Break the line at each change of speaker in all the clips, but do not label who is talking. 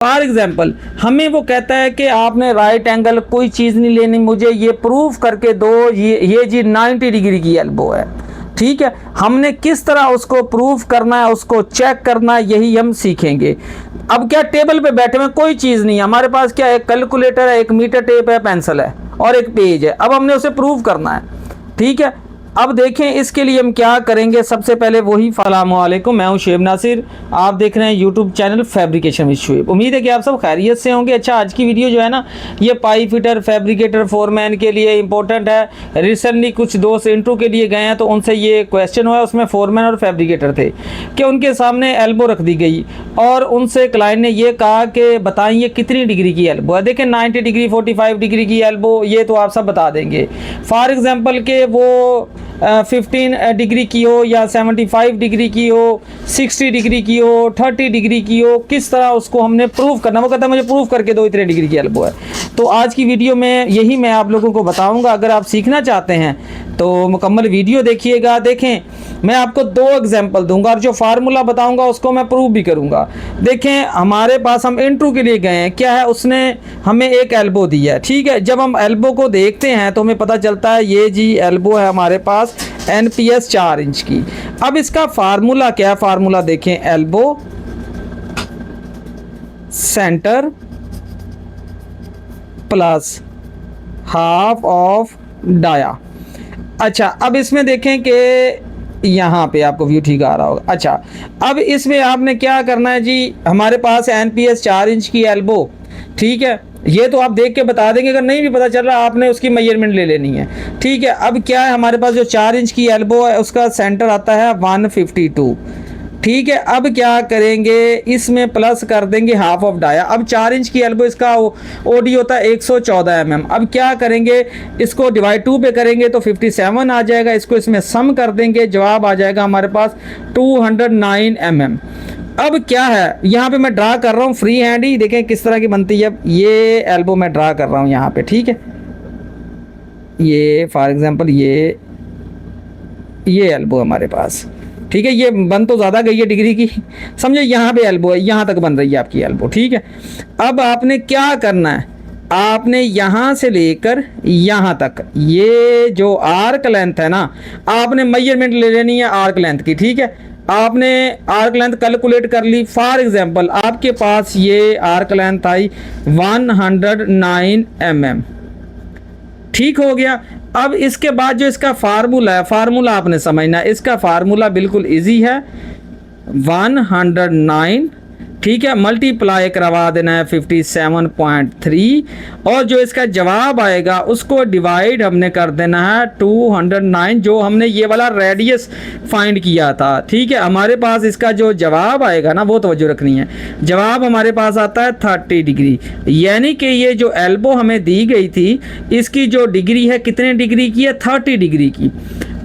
For example हमें वो कहता है कि आपने राइट एंगल कोई चीज़ नहीं लेनी, मुझे ये प्रूफ करके दो ये जी 90 डिग्री की एल्बो है। ठीक है, हमने किस तरह उसको प्रूफ करना है, उसको चेक करना है, यही हम सीखेंगे। अब क्या टेबल पे बैठे हुए कोई चीज़ नहीं है, हमारे पास क्या है, एक कैलकुलेटर है, एक मीटर टेप है, पेंसिल है और एक पेज है। अब हमने उसे प्रूफ करना है। ठीक है, अब देखें इसके लिए हम क्या करेंगे। सबसे पहले वही अस्सलाम वालेकुम, मैं हूं शुएब नासिर, आप देख रहे हैं YouTube channel fabrication with Shoaib. उम्मीद है कि आप सब खैरियत से होंगे। अच्छा, आज की वीडियो जो है ना, ये पाइप फिटर, फैब्रिकेटर, फोरमैन के लिए इंपॉर्टेंट है। रिसेंटली कुछ दोस्त इंटरव्यू के लिए गए हैं तो उनसे ये क्वेश्चन हुआ, उसमें फोरमैन और फैब्रिकेटर थे कि उनके सामने एल्बो रख दी गई और उनसे क्लाइंट ने ये कहा कि बताइए कितनी डिग्री की एल्बो है। देखें 90 डिग्री, 45 डिग्री की एल्बो, ये तो आप सब बता देंगे। फॉर एग्जाम्पल के वो 15 डिग्री की हो या 75 डिग्री की हो, 60 डिग्री की हो, 30 डिग्री की हो, किस तरह उसको हमने प्रूफ करना। वो कहता है मुझे प्रूफ करके दो इतने डिग्री की एल्बो है। तो आज की वीडियो में यही मैं आप लोगों को बताऊंगा। अगर आप सीखना चाहते हैं तो मुकम्मल वीडियो देखिएगा। देखें, मैं आपको 2 एग्जाम्पल दूंगा और जो फार्मूला बताऊंगा उसको मैं प्रूव भी करूंगा। देखें, हमारे पास हम इंटरव्यू के लिए गए हैं, क्या है, उसने हमें एक एल्बो दी है। ठीक है, जब हम एल्बो को देखते हैं तो हमें पता चलता है ये जी एल्बो है हमारे पास NPS 4 इंच की। अब इसका फार्मूला क्या है, फार्मूला देखें, elbow centre plus half of dia. अच्छा, अब इसमें देखें कि यहाँ पे आपको व्यू ठीक आ रहा होगा। अच्छा, अब इसमें आपने क्या करना है जी, हमारे पास NPS 4 इंच की एल्बो। ठीक है, ये तो आप देख के बता देंगे, अगर नहीं भी पता चल रहा आपने उसकी मेजरमेंट ले लेनी है। ठीक है, अब क्या है, हमारे पास जो 4 इंच की एल्बो है उसका सेंटर आता है 152। ठीक है, अब क्या करेंगे, इसमें प्लस कर देंगे हाफ ऑफ डाया। अब 4 इंच की एल्बो, इसका ओडी होता है 114 mm। अब क्या करेंगे, इसको डिवाइड 2 पे करेंगे तो 57 आ जाएगा। इसको इसमें सम कर देंगे, जवाब आ जाएगा हमारे पास 209 mm। अब क्या है, यहाँ पे मैं ड्रा कर रहा हूँ फ्री हैंड ही, देखें किस तरह की बनती है। ये एल्बो मैं ड्रा कर रहा हूँ यहाँ पे। ठीक है, ये फॉर एग्जांपल ये एल्बो हमारे पास। ठीक है, ये बन तो ज़्यादा गई है डिग्री की, समझे, यहाँ पे एल्बो है, यहाँ तक बन रही है आपकी एल्बो। ठीक है, अब आपने क्या करना है, आपने यहाँ से लेकर यहाँ तक ये जो आर्क लेंथ है ना, आपने मेजरमेंट ले लेनी है आर्क लेंथ की। ठीक है, आपने आर्क लेंथ कैलकुलेट कर ली। फॉर एग्जांपल आपके पास ये आर्क लेंथ आई 109 mm। ठीक हो गया। अब इसके बाद जो इसका फार्मूला है, फार्मूला आपने समझना है। इसका फार्मूला बिल्कुल इजी है, 109, ठीक है, मल्टीप्लाई करवा देना है 57.3 और जो इसका जवाब आएगा उसको डिवाइड हमने कर देना है 209, जो हमने ये वाला रेडियस फाइंड किया था। ठीक है, हमारे पास इसका जो जवाब आएगा ना, वो तवज्जो रखनी है, जवाब हमारे पास आता है 30 डिग्री। यानी कि ये जो एल्बो हमें दी गई थी, इसकी जो डिग्री है कितने डिग्री की है, 30 डिग्री की।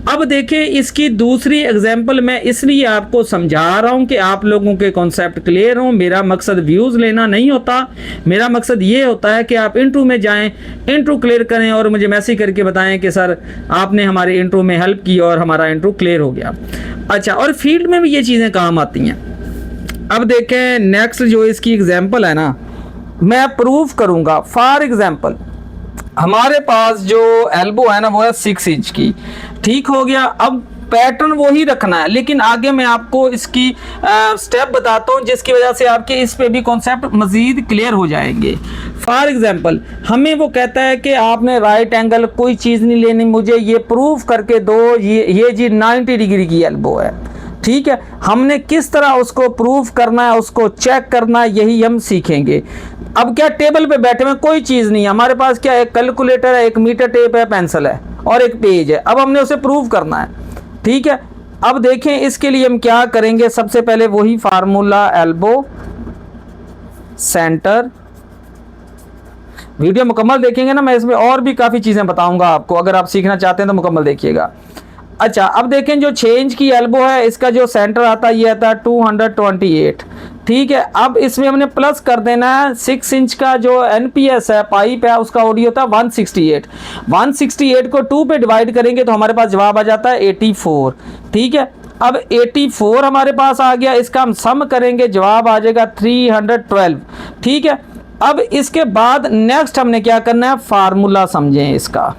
अब देखें, इसकी दूसरी एग्जाम्पल मैं इसलिए आपको समझा रहा हूं कि आप लोगों के कॉन्सेप्ट क्लियर हों। मेरा मकसद व्यूज़ लेना नहीं होता, मेरा मकसद ये होता है कि आप इंटरव्यू में जाएं, इंटरव्यू क्लियर करें और मुझे मैसेज करके बताएं कि सर आपने हमारे इंटरव्यू में हेल्प की और हमारा इंटरव्यू क्लियर हो गया। अच्छा, और फील्ड में भी ये चीज़ें काम आती हैं। अब देखें, नेक्स्ट जो इसकी एग्जाम्पल है ना, मैं प्रूफ करूँगा। फॉर एग्जाम्पल हमारे पास जो एल्बो है ना, वो है 6 इंच की। ठीक हो गया। अब पैटर्न वो ही रखना है, लेकिन आगे मैं आपको इसकी स्टेप बताता हूँ जिसकी वजह से आपके इस पे भी कॉन्सेप्ट मजीद क्लियर हो जाएंगे। फॉर एग्जांपल हमें वो कहता है कि आपने राइट एंगल कोई चीज़ नहीं लेनी, मुझे ये प्रूफ करके दो ये जी 90 डिग्री की एल्बो है। ठीक है, हमने किस तरह उसको प्रूफ करना है, उसको चेक करना है, यही हम सीखेंगे। अब क्या, टेबल पे बैठे में कोई चीज़ नहीं है, हमारे पास क्या है, एक कैलकुलेटर है, एक मीटर टेप है, पेंसिल है और एक पेज है। अब हमने उसे प्रूव करना है। ठीक है, अब देखें इसके लिए हम क्या करेंगे। सबसे पहले वही फार्मूला, एल्बो सेंटर। वीडियो मुकम्मल देखेंगे ना, मैं इसमें और भी काफ़ी चीज़ें बताऊंगा आपको, अगर आप सीखना चाहते हैं तो मुकम्मल देखिएगा। अच्छा, अब देखें जो 6 इंच की एल्बो है, इसका जो सेंटर आता है ये आता है 228। ठीक है, अब इसमें हमने प्लस कर देना है 6 इंच का जो NPS है, पाइप है, उसका ओडी होता है 168। 168 को 2 पे डिवाइड करेंगे तो हमारे पास जवाब आ जाता है 84। ठीक है, अब 84 हमारे पास आ गया, इसका हम सम करेंगे, जवाब आ जाएगा 312। ठीक है, अब इसके बाद नेक्स्ट हमने क्या करना है, फार्मूला समझें इसका।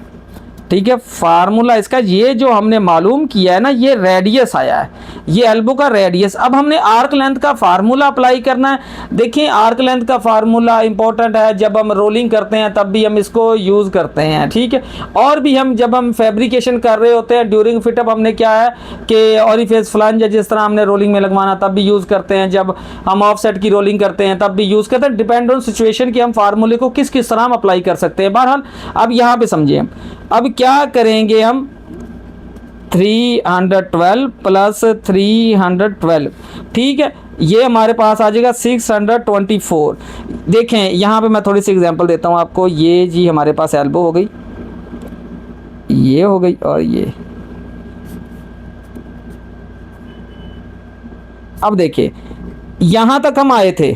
ठीक है, फार्मूला इसका ये जो हमने मालूम किया है ना, ये रेडियस आया है, ये एल्बो का रेडियस। अब हमने आर्क लेंथ का फार्मूला अप्लाई करना है। देखिए आर्क लेंथ का फार्मूला इंपॉर्टेंट है, जब हम रोलिंग करते हैं तब भी हम इसको यूज़ करते हैं। ठीक है, और भी हम जब हम फैब्रिकेशन कर रहे होते हैं ड्यूरिंग फिटअप, हमने क्या है कि ऑरिफिस फ्लंज जिस तरह हमने रोलिंग में लगवाना तब भी यूज़ करते हैं, जब हम ऑफसेट की रोलिंग करते हैं तब भी यूज़ करते हैं। डिपेंड ऑन सिचुएशन कि हम फार्मूले को किस किस तरह हम अप्लाई कर सकते हैं। बहरहाल अब यहाँ पे समझिए, अब क्या करेंगे हम, 312 प्लस 312, ठीक है, ये हमारे पास आ जाएगा 624। देखें यहाँ पे मैं थोड़ी सी एग्जांपल देता हूँ आपको। ये जी हमारे पास एल्बो हो गई, ये हो गई, और ये अब देखिए यहाँ तक हम आए थे,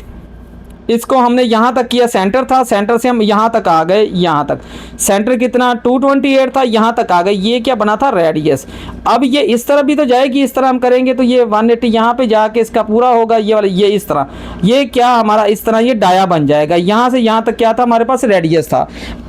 इसको हमने यहाँ तक किया, सेंटर था, सेंटर से हम यहाँ तक आ गए, यहाँ तक सेंटर कितना 228 था, यहाँ तक आ गए, ये क्या बना था, रेडियस। अब ये इस तरह भी तो जाएगी, इस तरह हम करेंगे तो ये 180 यहाँ पे जाके इसका पूरा होगा, ये वाला, ये इस तरह, ये क्या हमारा इस तरह ये डाया बन जाएगा। यहाँ से यहाँ तक क्या था हमारे पास, रेडियस था।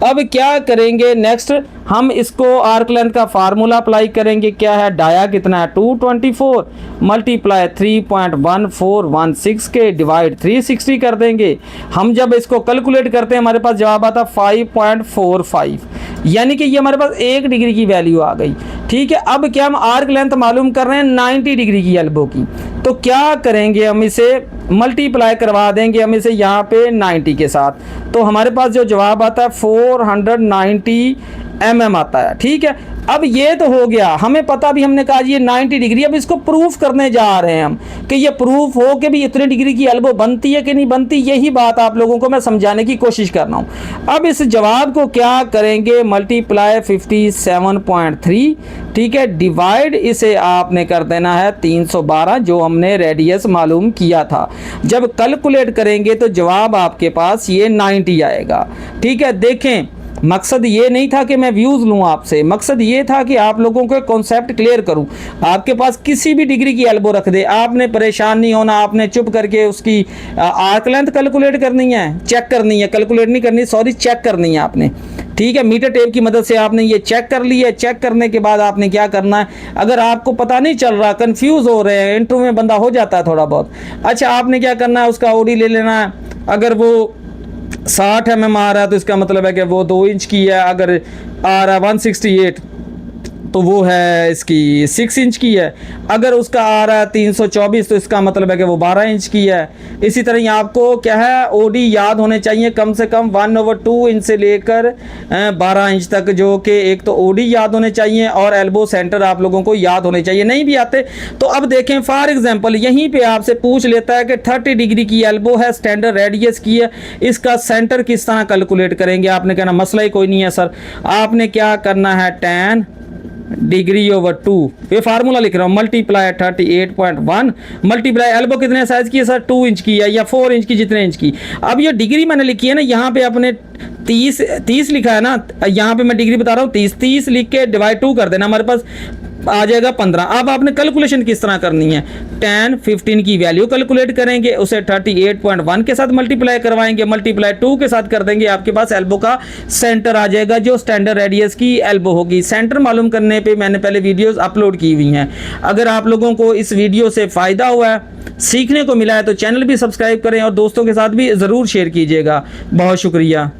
अब क्या करेंगे नेक्स्ट, हम इसको आर्क लेंथ का फार्मूला अप्लाई करेंगे। क्या है, डाया कितना है 224 मल्टीप्लाई 3.1416 के डिवाइड 360 कर देंगे। हम जब इसको कैलकुलेट करते हैं हमारे पास जवाब आता 5.45, यानी कि ये हमारे पास 1 डिग्री की वैल्यू आ गई। ठीक है, अब क्या हम आर्क लेंथ मालूम कर रहे हैं 90 डिग्री की एल्बो की, तो क्या करेंगे हम इसे मल्टीप्लाई करवा देंगे हम इसे यहाँ पे 90 के साथ, तो हमारे पास जो जवाब आता है 490 mm आता है। ठीक है, अब ये तो हो गया, हमें पता भी, हमने कहा ये 90 डिग्री। अब इसको प्रूफ करने जा रहे हैं हम कि ये प्रूफ हो कि भी इतने डिग्री की एल्बो बनती है कि नहीं बनती। यही बात आप लोगों को मैं समझाने की कोशिश कर रहा हूँ। अब इस जवाब को क्या करेंगे, मल्टीप्लाई 57.3, ठीक है, डिवाइड इसे आपने कर देना है 312, जो हमने रेडियस मालूम किया था। जब कैलकुलेट करेंगे तो जवाब आपके पास ये 90 आएगा। ठीक है, देखें मकसद ये नहीं था कि मैं व्यूज़ लूँ आपसे, मकसद ये था कि आप लोगों को कॉन्सेप्ट क्लियर करूँ। आपके पास किसी भी डिग्री की एल्बो रख दे, आपने परेशान नहीं होना, आपने चुप करके उसकी आर्क लेंथ कैलकुलेट करनी है, चेक करनी है, कैलकुलेट नहीं करनी, सॉरी चेक करनी है आपने। ठीक है, मीटर टेप की मदद से आपने ये चेक कर लिया है। चेक करने के बाद आपने क्या करना है, अगर आपको पता नहीं चल रहा, कंफ्यूज हो रहे हैं, इंटरव्यू में बंदा हो जाता है थोड़ा बहुत, अच्छा आपने क्या करना है, उसका ओडी ले लेना है। अगर वो 60 mm आ रहा है तो इसका मतलब है कि वो 2 इंच की है, अगर आ रहा है 168 तो वो है इसकी 6 इंच की है, अगर उसका आ रहा है 324 तो इसका मतलब है कि वो 12 इंच की है। इसी तरह आपको क्या है, ओडी याद होने चाहिए कम से कम 1/2 इंच से लेकर 12 इंच तक, जो कि एक तो ओडी याद होने चाहिए और एल्बो सेंटर आप लोगों को याद होने चाहिए। नहीं भी आते तो अब देखें, फॉर एग्जांपल यहीं पे आपसे पूछ लेता है कि 30 डिग्री की एल्बो है, स्टैंडर्ड रेडियस की है, इसका सेंटर किस तरह कैलकुलेट करेंगे। आपने कहना मसला ही कोई नहीं है सर, आपने क्या करना है, 10 डिग्री ओवर 2, ये फार्मूला लिख रहा हूँ, मल्टीप्लाई 38.1 मल्टीप्लाई एल्बो कितने साइज की है सर, 2 इंच की है या 4 इंच की, जितने इंच की। अब ये डिग्री मैंने लिखी है ना, यहाँ पे अपने 30 लिखा है ना, यहाँ पे मैं डिग्री बता रहा हूँ 30 लिख के डिवाइड 2 कर देना, हमारे पास आ जाएगा 15। अब आपने कैलकुलेशन किस तरह करनी है, 10 15 की वैल्यू कैलकुलेट करेंगे, उसे 38.1 के साथ मल्टीप्लाई करवाएंगे, मल्टीप्लाई 2 के साथ कर देंगे, आपके पास एल्बो का सेंटर आ जाएगा, जो स्टैंडर्ड रेडियस की एल्बो होगी। सेंटर मालूम करने पे मैंने पहले वीडियोस अपलोड की हुई हैं। अगर आप लोगों को इस वीडियो से फ़ायदा हुआ है, सीखने को मिला है, तो चैनल भी सब्सक्राइब करें और दोस्तों के साथ भी ज़रूर शेयर कीजिएगा। बहुत शुक्रिया।